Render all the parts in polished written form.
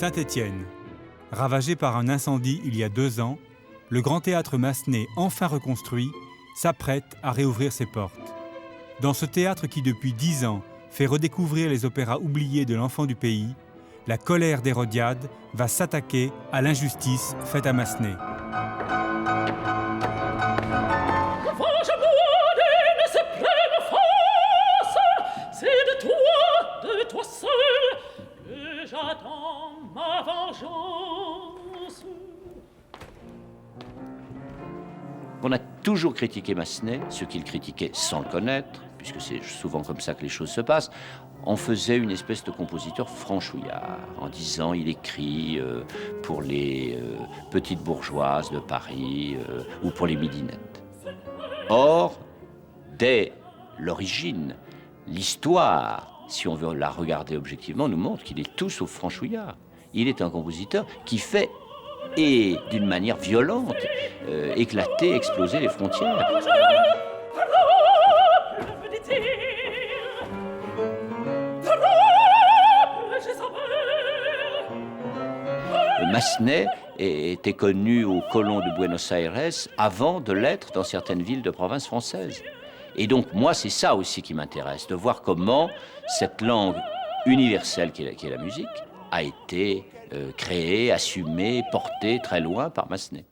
Saint-Étienne. Ravagé par un incendie il y a 2 ans, le Grand Théâtre Massenet, enfin reconstruit, s'apprête à réouvrir ses portes. Dans ce théâtre qui, depuis 10 ans, fait redécouvrir les opéras oubliés de l'enfant du pays, la colère d'Hérodiade va s'attaquer à l'injustice faite à Massenet. On a toujours critiqué Massenet, ce qu'il critiquait sans le connaître, puisque c'est souvent comme ça que les choses se passent. On faisait une espèce de compositeur franchouillard, en disant il écrit pour les petites bourgeoises de Paris ou pour les midinettes. Or, dès l'origine, l'histoire, si on veut la regarder objectivement, nous montre qu'il est tout sauf franchouillard. Il est un compositeur qui fait, et d'une manière violente, éclater, exploser les frontières. Massenet était connu aux colons de Buenos Aires avant de l'être dans certaines villes de province française. Et donc, moi, c'est ça aussi qui m'intéresse, de voir comment cette langue universelle qui est la musique a été créée, assumée, portée très loin par Massenet.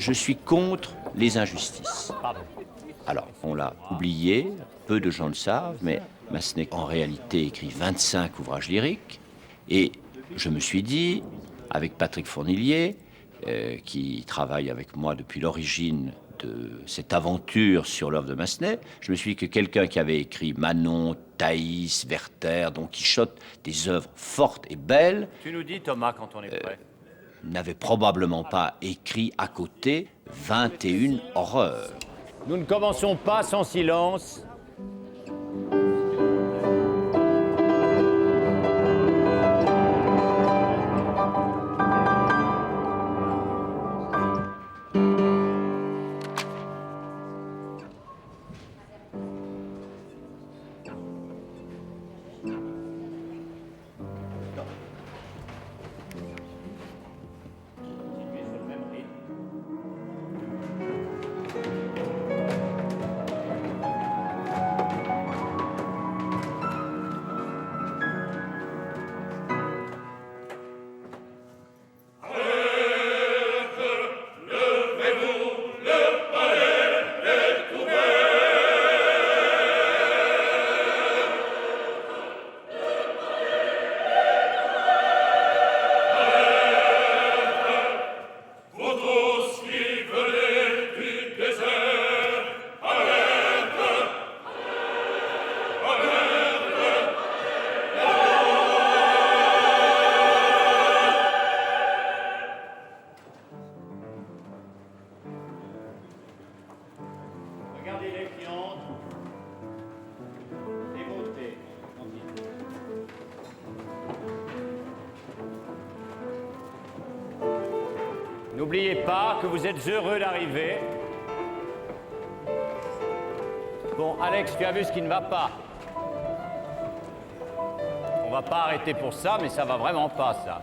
Je suis contre les injustices. Alors, on l'a oublié, peu de gens le savent, mais Massenet, en réalité, écrit 25 ouvrages lyriques. Et je me suis dit, avec Patrick Fournillier, qui travaille avec moi depuis l'origine de cette aventure sur l'œuvre de Massenet, je me suis dit que quelqu'un qui avait écrit Manon, Thaïs, Werther, Don Quichotte, des œuvres fortes et belles... Tu nous dis, Thomas, quand on est prêt. N'avait probablement pas écrit à côté 21 horreurs. Nous ne commençons pas sans silence. N'oubliez pas que vous êtes heureux d'arriver. Bon, Alex, tu as vu ce qui ne va pas. On va pas arrêter pour ça, mais ça va vraiment pas, ça.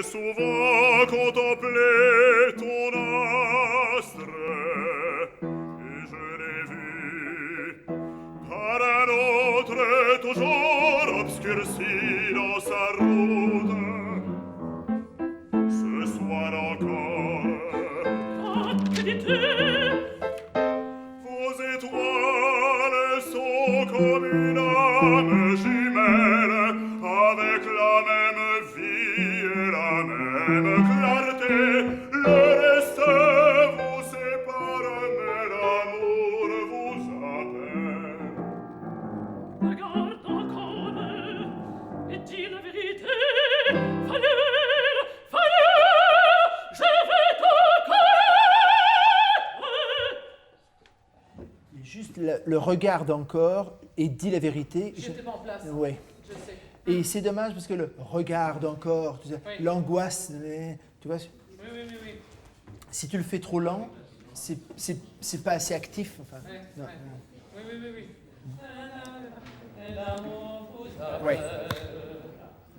J'ai souvent contemplé ton astre et je l'ai vu par un autre toujours obscurci dans sa route. Ce soir encore, que dis-tu? vos étoiles sont comme une âme jumelle avec la même vie et la même clarté. Le reste vous sépare, mais l'amour vous appelle. Regarde encore et dis la vérité. Fanuel, Fanuel, je vais te connaître. Juste le regarde encore et dit la vérité. J'étais pas en place. Oui. Je sais. Et c'est dommage parce que le regarde encore, tu sais, Oui. l'angoisse, tu vois. Oui. Si tu le fais trop lent, c'est pas assez actif. Enfin, Ouais, non, ouais. non. Oui. Et l'amour vous appelle. Ouais.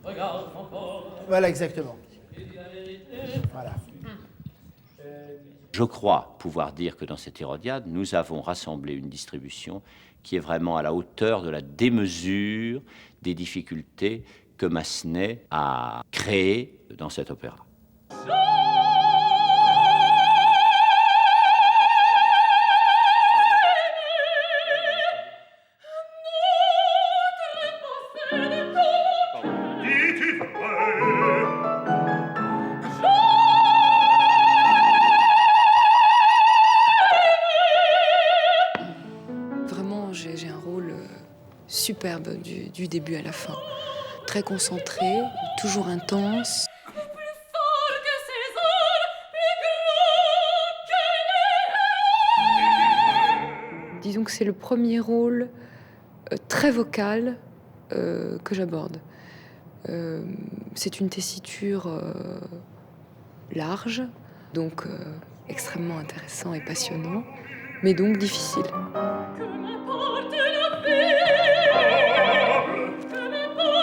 Regarde encore. Voilà, exactement. Et dis la vérité. Voilà. Je crois pouvoir dire que dans cette Hérodiade, nous avons rassemblé une distribution qui est vraiment à la hauteur de la démesure des difficultés que Massenet a créées dans cet opéra. Dis-tu vrai? Vraiment, j'ai un rôle superbe du début à la fin. Très concentré, toujours intense. Plus fort que ces ânes, plus grand que les Disons que c'est le premier rôle très vocal que j'aborde. C'est une tessiture large, donc extrêmement intéressant et passionnant, mais donc difficile. Que m'importe la vie, que m'importe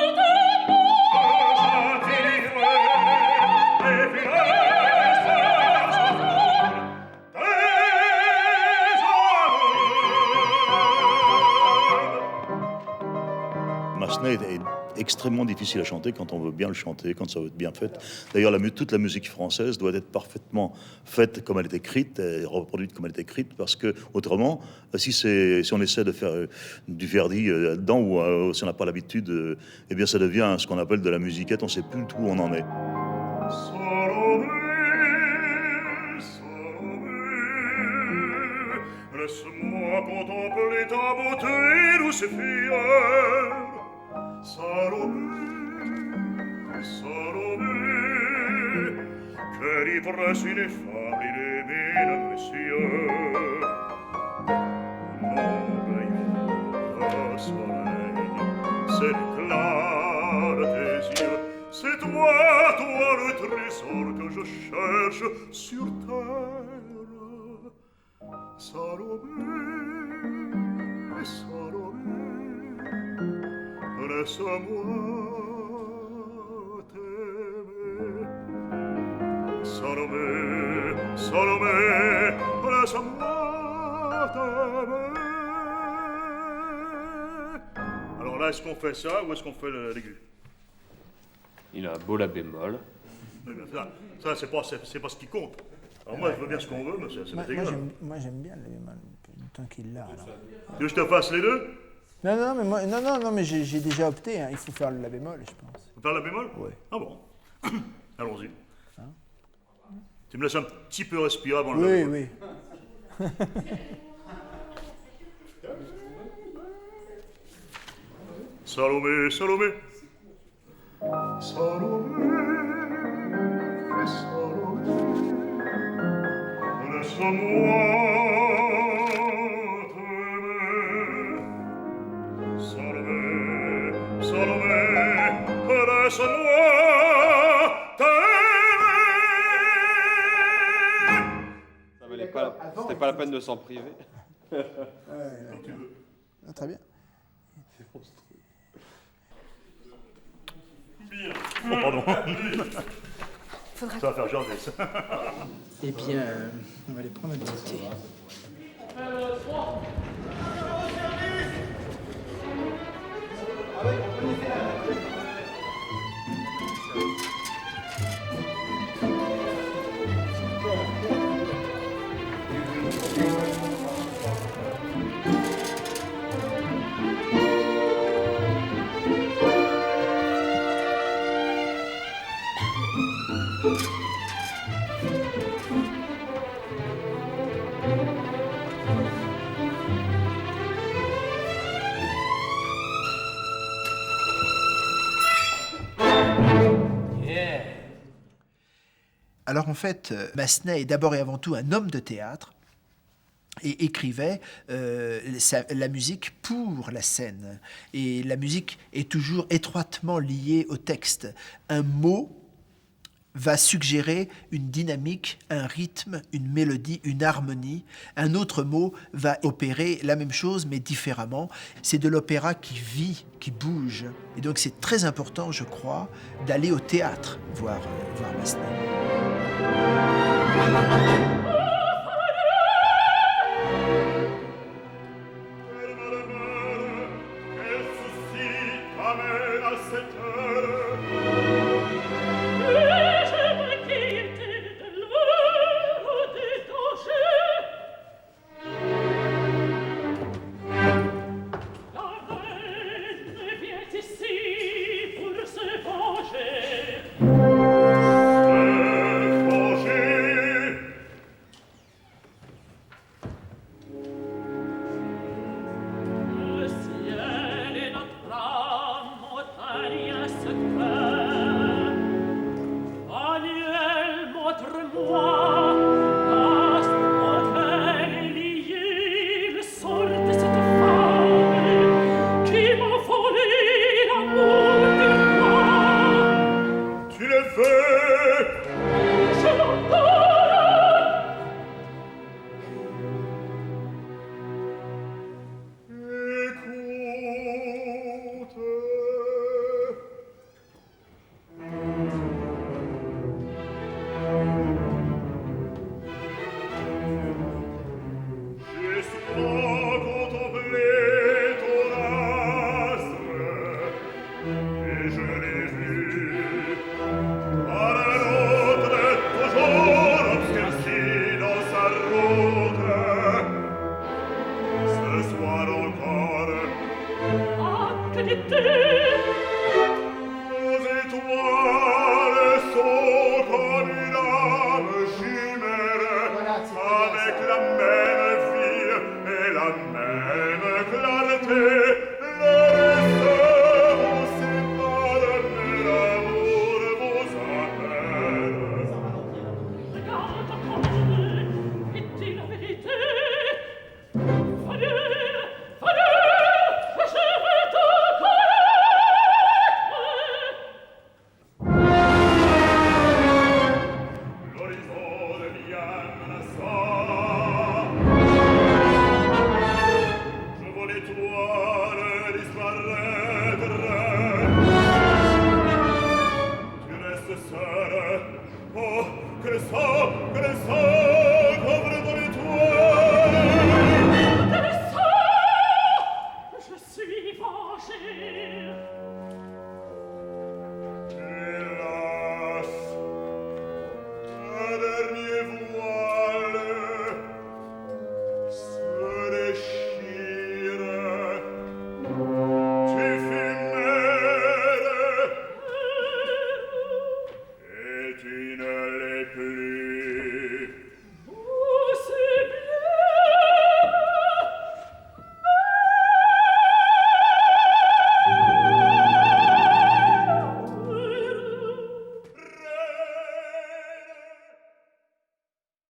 Massenet est extrêmement difficile à chanter quand on veut bien le chanter, quand ça veut être bien fait. D'ailleurs, toute la musique française doit être parfaitement faite comme elle est écrite, et reproduite comme elle est écrite, parce que autrement, si on essaie de faire du Verdi dedans ou si on n'a pas l'habitude, eh bien, ça devient ce qu'on appelle de la musiquette. On ne sait plus du tout où on en est. Salomé, Salomé, laisse-moi contempler ta beauté douce et fière. Salomé, Salomé, quelle ivresse ineffable illumine mes cieux. Mon rayon de soleil, c'est l'éclat de tes yeux. C'est toi, toi le trésor que je cherche sur terre. Salomé, Salomé, laisse-moi t'aimer. Salomé, Salomé, laisse-moi t'aimer. Alors là, est-ce qu'on fait ça ou est-ce qu'on fait l'aigu? Il a un beau la bémol. Ça c'est pas ce qui compte. Alors moi, je veux bien ce qu'on veut, mais c'est égal. Moi, j'aime bien le bémol, tant qu'il l'a. Alors. Tu veux que je te fasse les deux? Non, mais j'ai déjà opté. Hein. Il faut faire la bémol, je pense. Faut faire la bémol? Oui. Ah bon. Allons-y. Hein? Tu me laisses un petit peu respirer avant le bémol. Oui. Salomé, Salomé. Salomé, Salomé, laisse-moi t'aimer. Salomé, Salomé, laisse-moi t'aimer. C'était pas la peine de s'en priver. Très bien. Bien. Pardon. Ça va faire jaser, ça. Eh bien, on va aller prendre un petit thé. Alors en fait, Massenet est d'abord et avant tout un homme de théâtre et écrivait la musique pour la scène. Et la musique est toujours étroitement liée au texte. Un mot va suggérer une dynamique, un rythme, une mélodie, une harmonie. Un autre mot va opérer la même chose, mais différemment. C'est de l'opéra qui vit, qui bouge. Et donc c'est très important, je crois, d'aller au théâtre voir Massenet.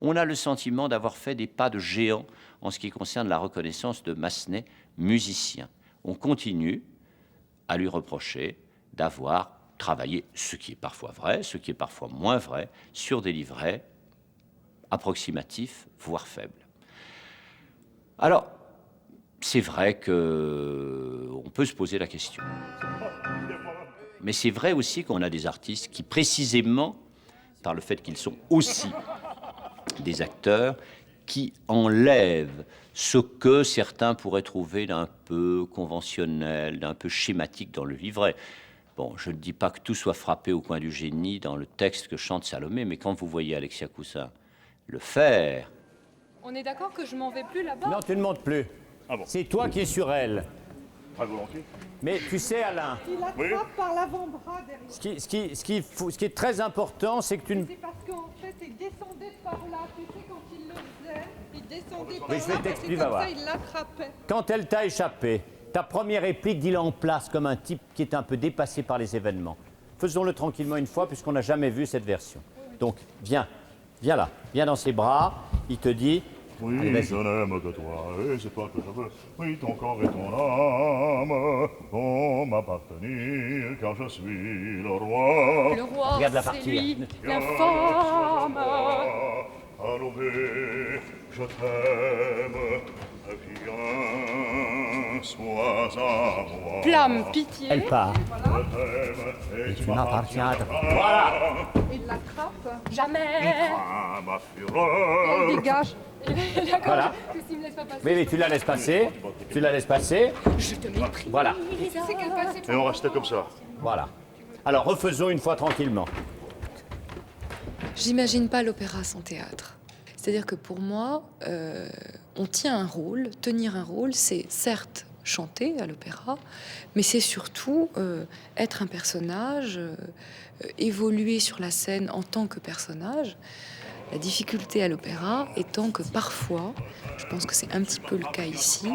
On a le sentiment d'avoir fait des pas de géant en ce qui concerne la reconnaissance de Massenet musicien. On continue à lui reprocher d'avoir travaillé, ce qui est parfois vrai, ce qui est parfois moins vrai, sur des livrets approximatifs, voire faibles. Alors, c'est vrai qu'on peut se poser la question. Mais c'est vrai aussi qu'on a des artistes qui, précisément, par le fait qu'ils sont aussi des acteurs qui enlèvent ce que certains pourraient trouver d'un peu conventionnel, d'un peu schématique dans le livret. Bon, je ne dis pas que tout soit frappé au coin du génie dans le texte que chante Salomé, mais quand vous voyez Alexia Cousin le faire... On est d'accord que je m'en vais plus là-bas? Non, tu ne montes plus. Ah bon. C'est toi qui es sur elle. Très volontiers. Mais tu sais, Alain, Il attrape par l'avant-bras derrière. ce qui est très important, c'est que tu ne... C'est parce qu'en fait, il descendait par là. Tu sais, quand il le faisait, il descendait par Mais là. je vais parce que t'expliquer, comme va voir. ça, il l'attrapait. Quand elle t'a échappé, ta première réplique, dis-la en place comme un type qui est un peu dépassé par les événements. Faisons-le tranquillement une fois, puisqu'on n'a jamais vu cette version. Donc, viens là, viens dans ses bras, il te dit... Oui, Allez, je n'aime que toi, et c'est toi que je veux. Oui, ton corps et ton âme vont m'appartenir, car je suis le roi. Le roi, Regarde la c'est partie, lui, là. l'infâme. Allons, je t'aime, viens, sois à moi. Blâme, pitié. Elle part. Je t'aime, et tu m'appartiendras. Voilà. Il l'attrape. Jamais. Ah, ma Il fureur. dégage. D'accord, Voilà. s'il me laisse pas passer. Oui, tu la laisses passer. Tu la laisse passer. Je te méprise. Voilà. C'est qu'elle passait Et on restait comme ça. Voilà. Alors, refaisons une fois tranquillement. J'imagine pas l'opéra sans théâtre. C'est-à-dire que pour moi, on tient un rôle. Tenir un rôle, c'est certes chanter à l'opéra, mais c'est surtout être un personnage, évoluer sur la scène en tant que personnage. La difficulté à l'opéra étant que parfois, je pense que c'est un petit peu le cas ici,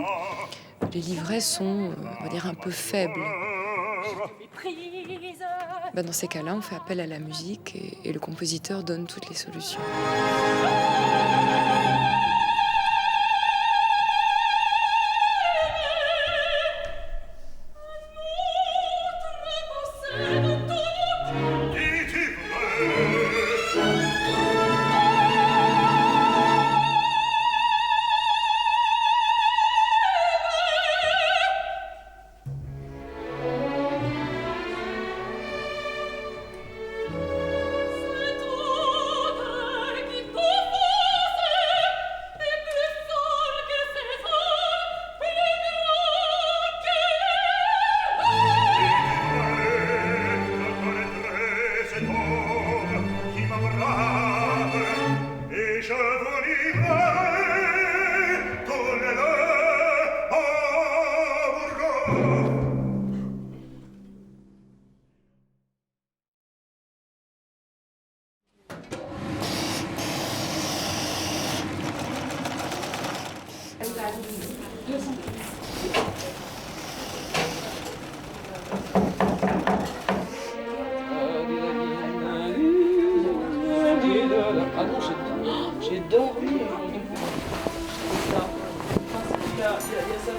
les livrets sont, on va dire, un peu faibles. Dans ces cas-là, on fait appel à la musique et le compositeur donne toutes les solutions. Ah non, j'ai dormi. Il y a ça,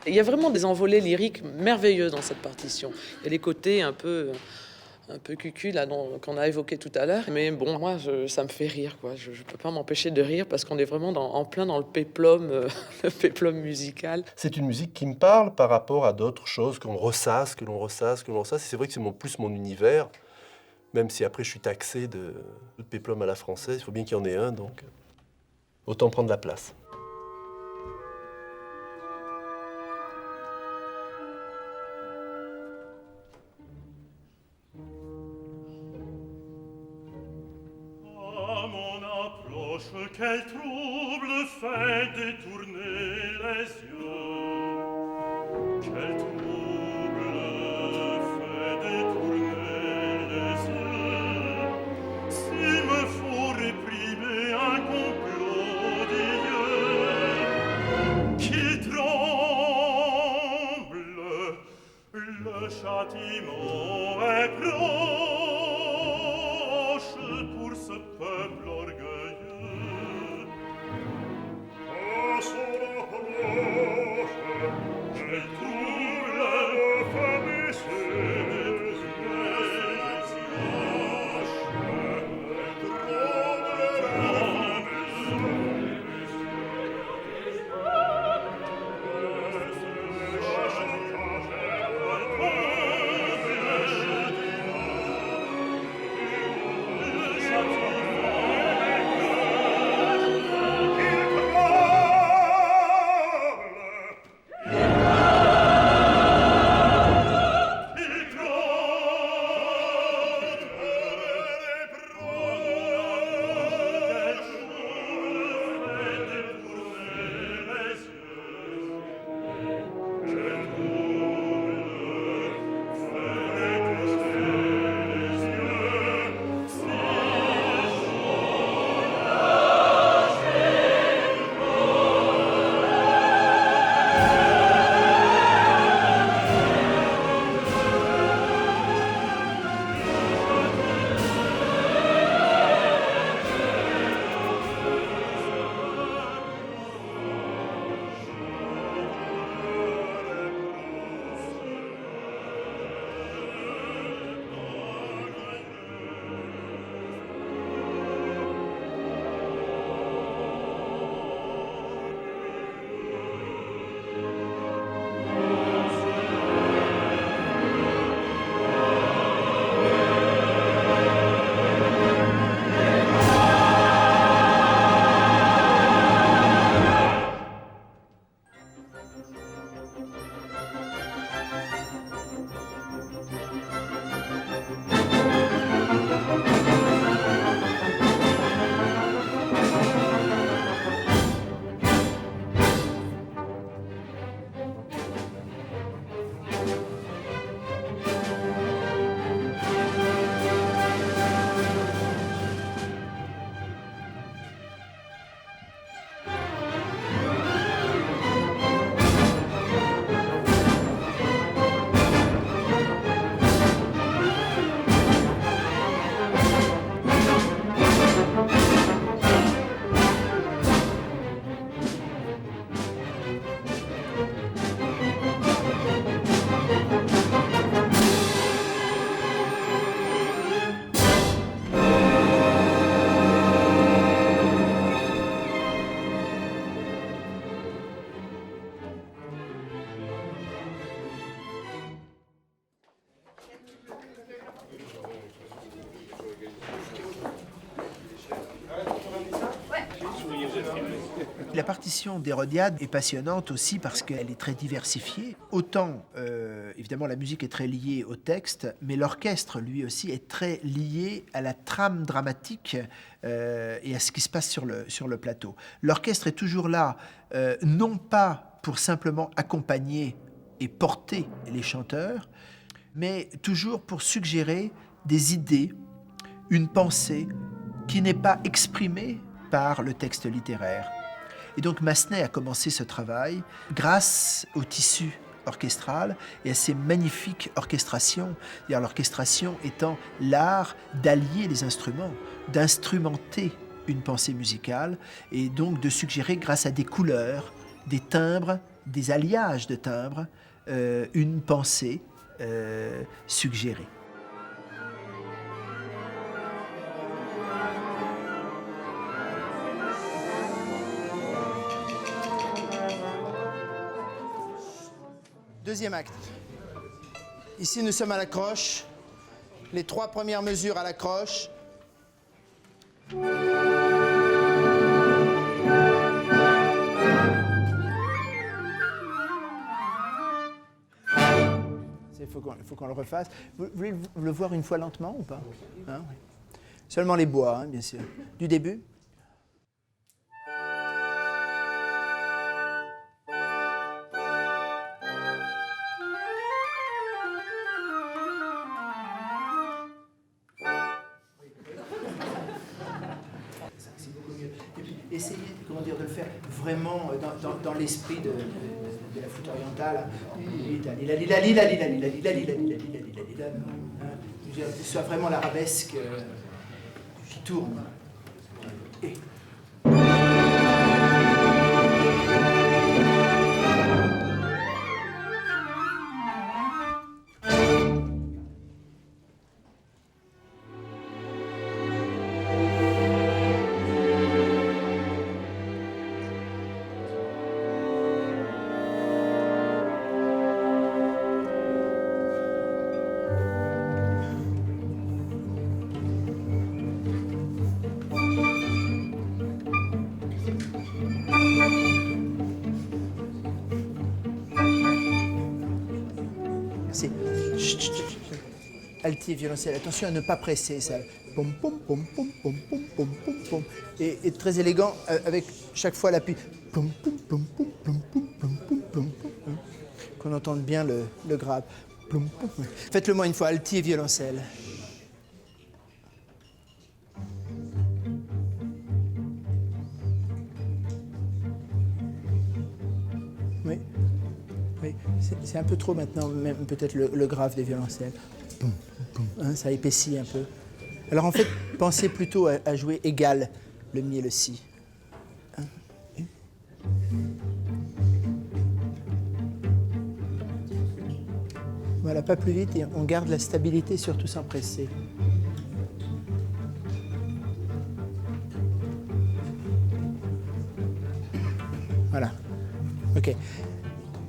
Il y a vraiment des envolées lyriques merveilleuses dans cette partition. Il y a les côtés un peu cucu là qu'on a évoqué tout à l'heure. Mais bon, moi, ça me fait rire, quoi. Je peux pas m'empêcher de rire parce qu'on est vraiment en plein dans le péplum, le péplum musical. C'est une musique qui me parle par rapport à d'autres choses qu'on ressasse, que l'on ressasse. Et c'est vrai que c'est plus mon univers, même si après je suis taxé de péplum à la française. Il faut bien qu'il y en ait un, donc autant prendre la place. Roche, quel trouble fait détourner les yeux. Quel trouble fait détourner les yeux. S'il me faut réprimer un complot d'hier, qu'il tremble, le châtiment est proche pour ce peuple orgueilleux. À son approche, quel trouble fait baisser les La partition d'Hérodiade est passionnante aussi parce qu'elle est très diversifiée. Autant, évidemment, la musique est très liée au texte, mais l'orchestre, lui aussi, est très lié à la trame dramatique et à ce qui se passe sur le plateau. L'orchestre est toujours là, non pas pour simplement accompagner et porter les chanteurs, mais toujours pour suggérer des idées, une pensée qui n'est pas exprimée par le texte littéraire. Et donc Massenet a commencé ce travail grâce au tissu orchestral et à ces magnifiques orchestrations. C'est-à-dire l'orchestration étant l'art d'allier les instruments, d'instrumenter une pensée musicale et donc de suggérer grâce à des couleurs, des timbres, des alliages de timbres, une pensée suggérée. Deuxième acte. Ici, nous sommes à la croche. Les 3 premières mesures à la croche. Il faut qu'on le refasse. Vous voulez le voir une fois lentement ou pas, hein, oui. Seulement les bois, hein, bien sûr. Du début. d'essayer, comment dire, de le faire vraiment dans l'esprit de la flûte orientale. Que ce soit vraiment l'arabesque qui tourne. Et... Altier, violoncelle. Attention à ne pas presser ça. Pom, pom, pom, pom, pom, pom, pom, pom, pom. Et très élégant avec chaque fois l'appui. Pom, pom, pom, pom, pom, pom, pom, pom, pom, pom. Qu'on entende bien le grave. Pom, pom. Faites-le moi une fois, altier, violoncelle. Oui. Oui. C'est un peu trop maintenant, même peut-être le grave des violoncelles. Hein, ça épaissit un peu. Alors en fait, pensez plutôt à jouer égal, le mi et le si. Hein, et... Voilà, pas plus vite et on garde la stabilité surtout sans presser. Voilà. Ok.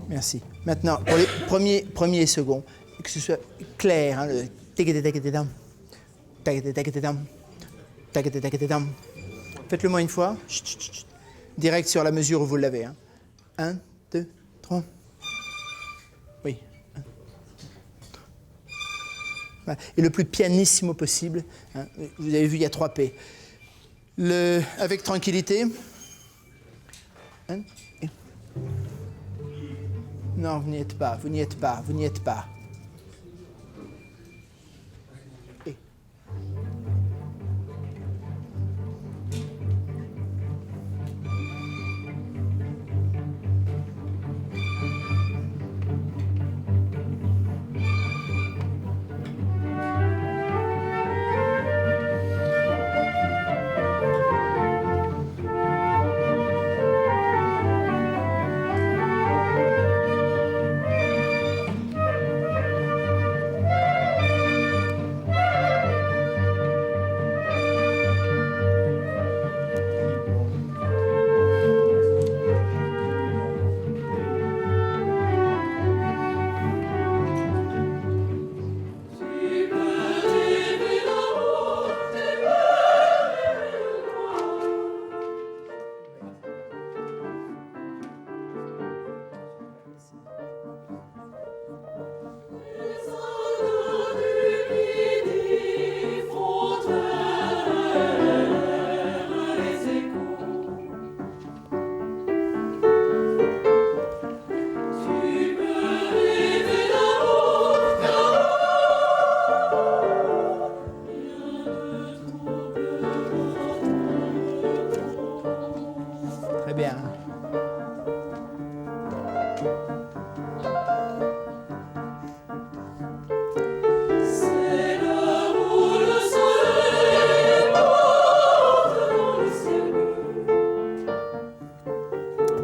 Merci. Maintenant, pour les premiers et seconds, que ce soit clair, hein, le faites-le moi une fois. Direct sur la mesure où vous l'avez. 1, 2, 3. Oui. Voilà. Et le plus pianissimo possible. Hein. Vous avez vu, il y a 3 P. Avec tranquillité. Non, vous n'y êtes pas, vous n'y êtes pas, vous n'y êtes pas.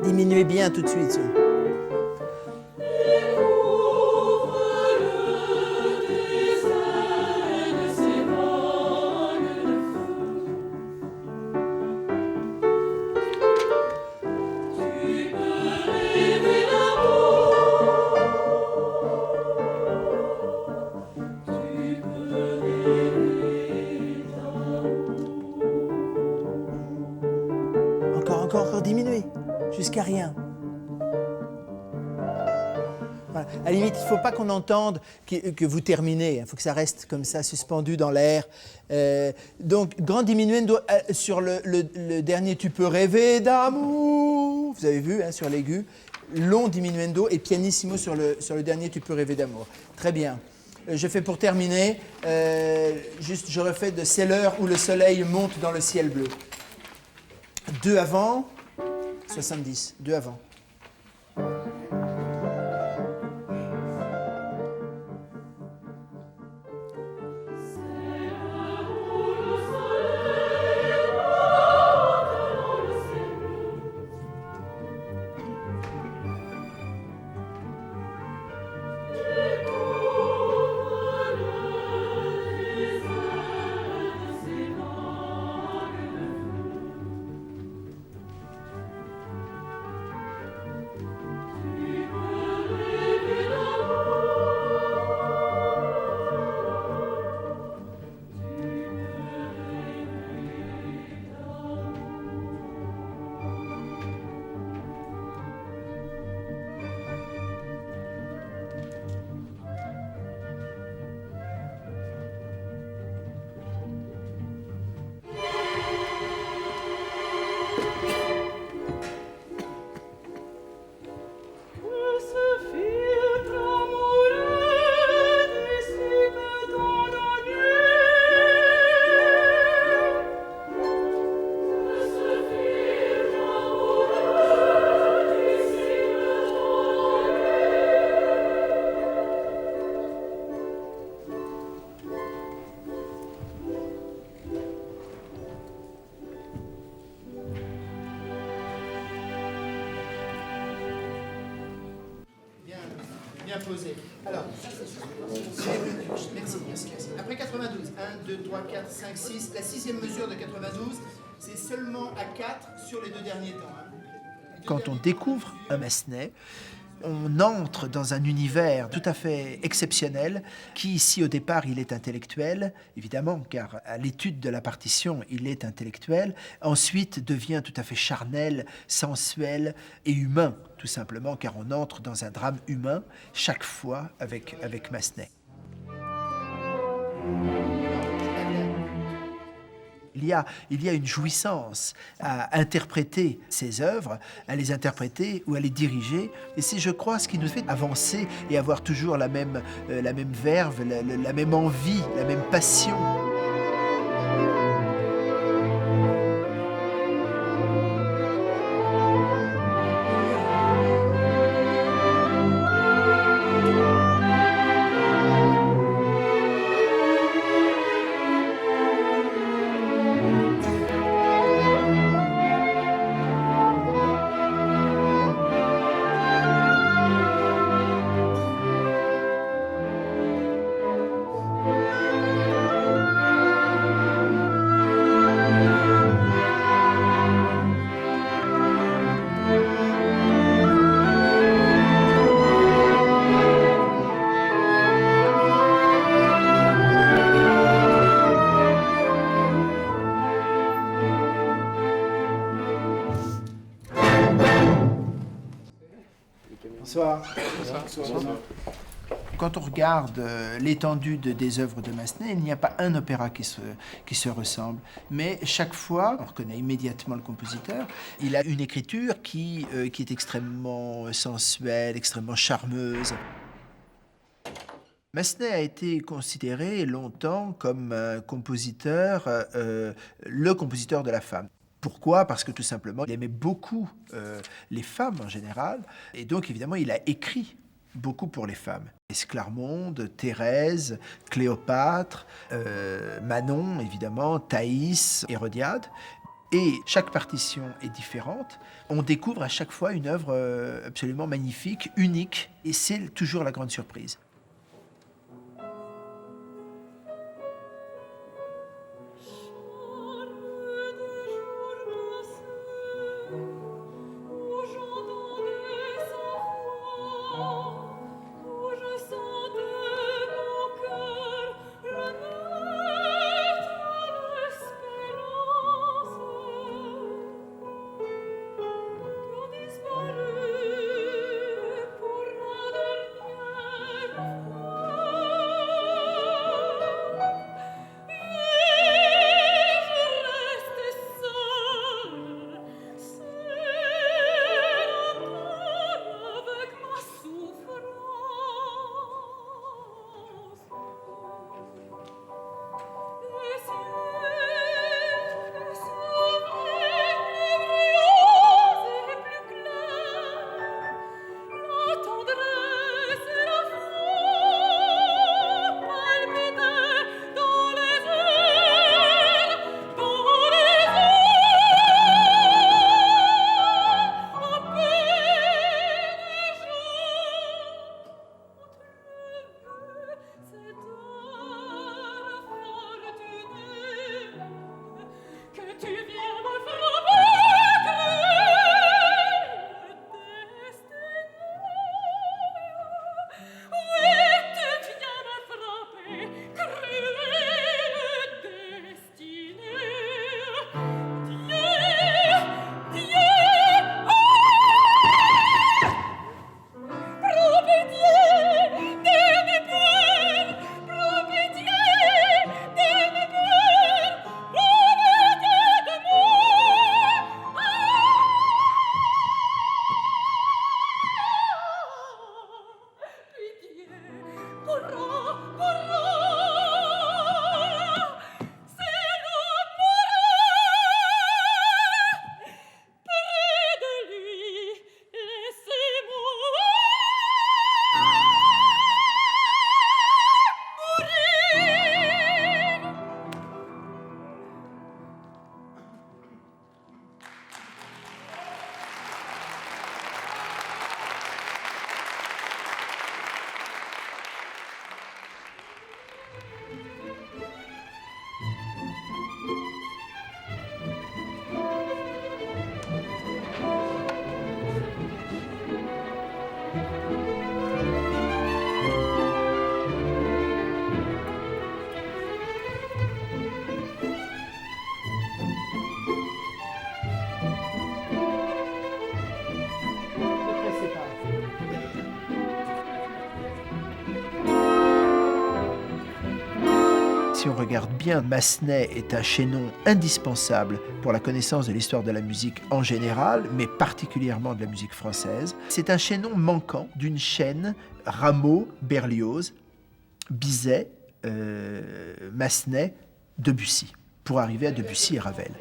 Diminuez bien tout de suite. Encore diminuer. Jusqu'à rien. Voilà. À la limite, il ne faut pas qu'on entende que vous terminez. Il faut que ça reste comme ça, suspendu dans l'air. Donc, grand diminuendo sur le dernier « Tu peux rêver d'amour ». Vous avez vu, hein, sur l'aigu. Long diminuendo et pianissimo sur le dernier « Tu peux rêver d'amour ». Très bien. Je fais pour terminer, juste je refais de « C'est l'heure où le soleil monte dans le ciel bleu ». 2 avant, 70, 2 avant. Bien posé. Alors, merci. Après 92, 1, 2, 3, 4, 5, 6, la 6e mesure de 92, c'est seulement à 4 sur les 2 derniers temps. Quand on découvre un Massenet, on entre dans un univers tout à fait exceptionnel qui, ici, au départ, il est intellectuel, évidemment, car à l'étude de la partition, il est intellectuel. Ensuite, devient tout à fait charnel, sensuel et humain, tout simplement, car on entre dans un drame humain, chaque fois, avec Massenet. Il y a une jouissance à interpréter ces œuvres, à les interpréter ou à les diriger. Et c'est, je crois, ce qui nous fait avancer et avoir toujours la même verve, la même envie, la même passion. Bonsoir. Quand on regarde l'étendue des œuvres de Massenet, il n'y a pas un opéra qui se ressemble. Mais chaque fois, on reconnaît immédiatement le compositeur. Il a une écriture qui est extrêmement sensuelle, extrêmement charmeuse. Massenet a été considéré longtemps comme un compositeur, le compositeur de la femme. Pourquoi ? Parce que tout simplement, il aimait beaucoup les femmes en général, et donc évidemment, il a écrit beaucoup pour les femmes. Esclarmonde, Thérèse, Cléopâtre, Manon, évidemment, Thaïs, Hérodiade. Et chaque partition est différente. On découvre à chaque fois une œuvre absolument magnifique, unique, et c'est toujours la grande surprise. Si on regarde bien, Massenet est un chaînon indispensable pour la connaissance de l'histoire de la musique en général, mais particulièrement de la musique française. C'est un chaînon manquant d'une chaîne Rameau, Berlioz, Bizet, Massenet, Debussy, pour arriver à Debussy et Ravel.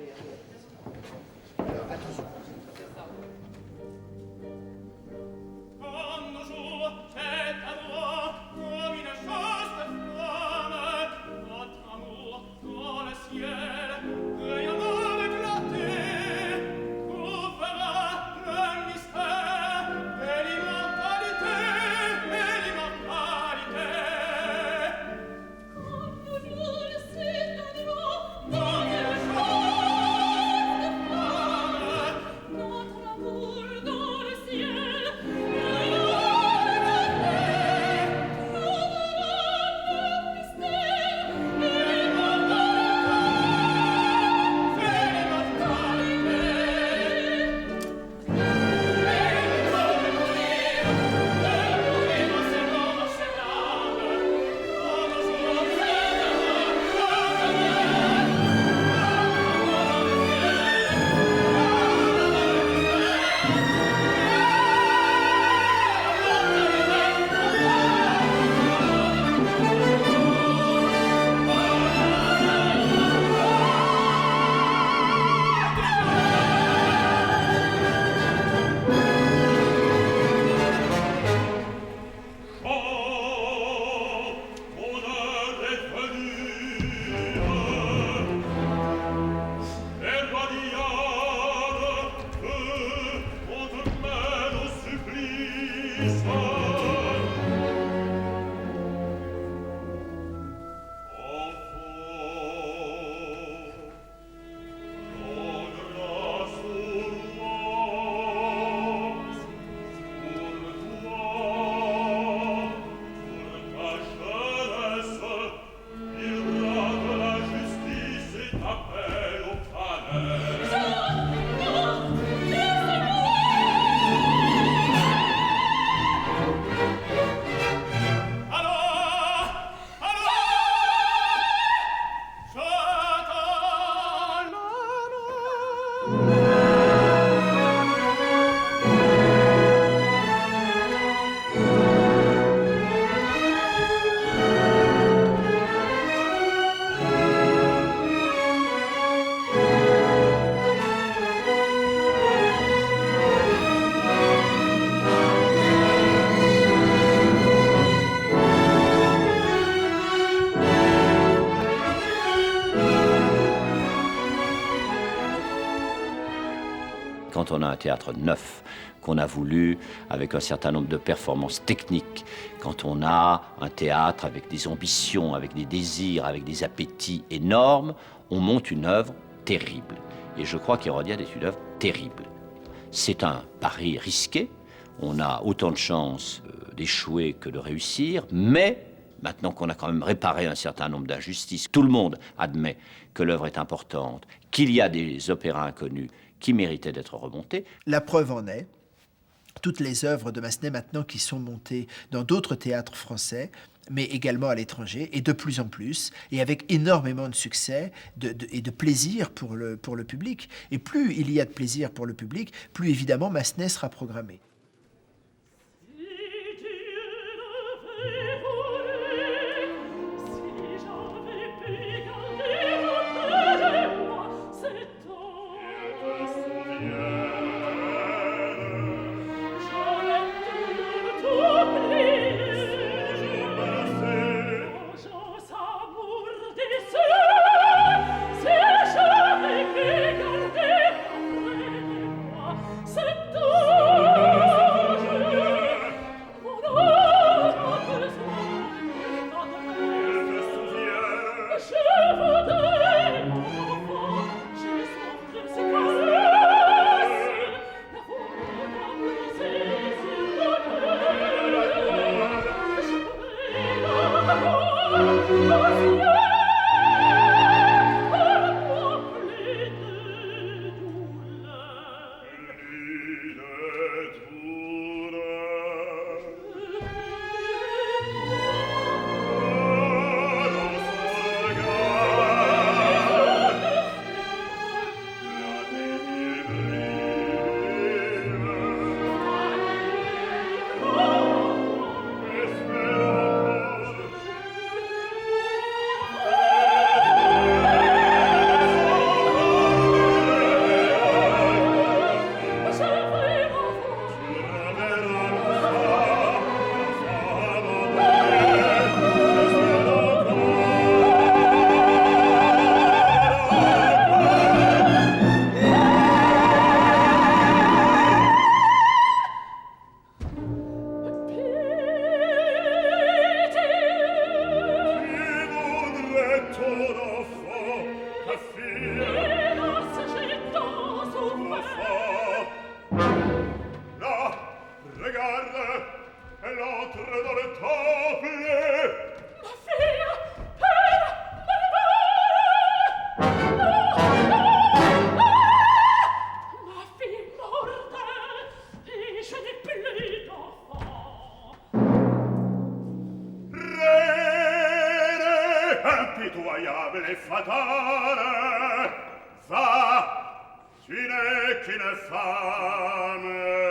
Quand on a un théâtre neuf, qu'on a voulu, avec un certain nombre de performances techniques, quand on a un théâtre avec des ambitions, avec des désirs, avec des appétits énormes, on monte une œuvre terrible. Et je crois qu'Hérodiade est une œuvre terrible. C'est un pari risqué, on a autant de chances d'échouer que de réussir, mais maintenant qu'on a quand même réparé un certain nombre d'injustices, tout le monde admet que l'œuvre est importante, qu'il y a des opéras inconnus qui méritaient d'être remontés. La preuve en est, toutes les œuvres de Massenet maintenant qui sont montées dans d'autres théâtres français, mais également à l'étranger, et de plus en plus, et avec énormément de succès et de plaisir pour le public. Et plus il y a de plaisir pour le public, plus évidemment Massenet sera programmé. C'est tout. entre dans le temple. Ma fille, ma fille est morte et je n'ai plus d'enfant. Reine impitoyable et fatale, va, tu n'es qu'une femme.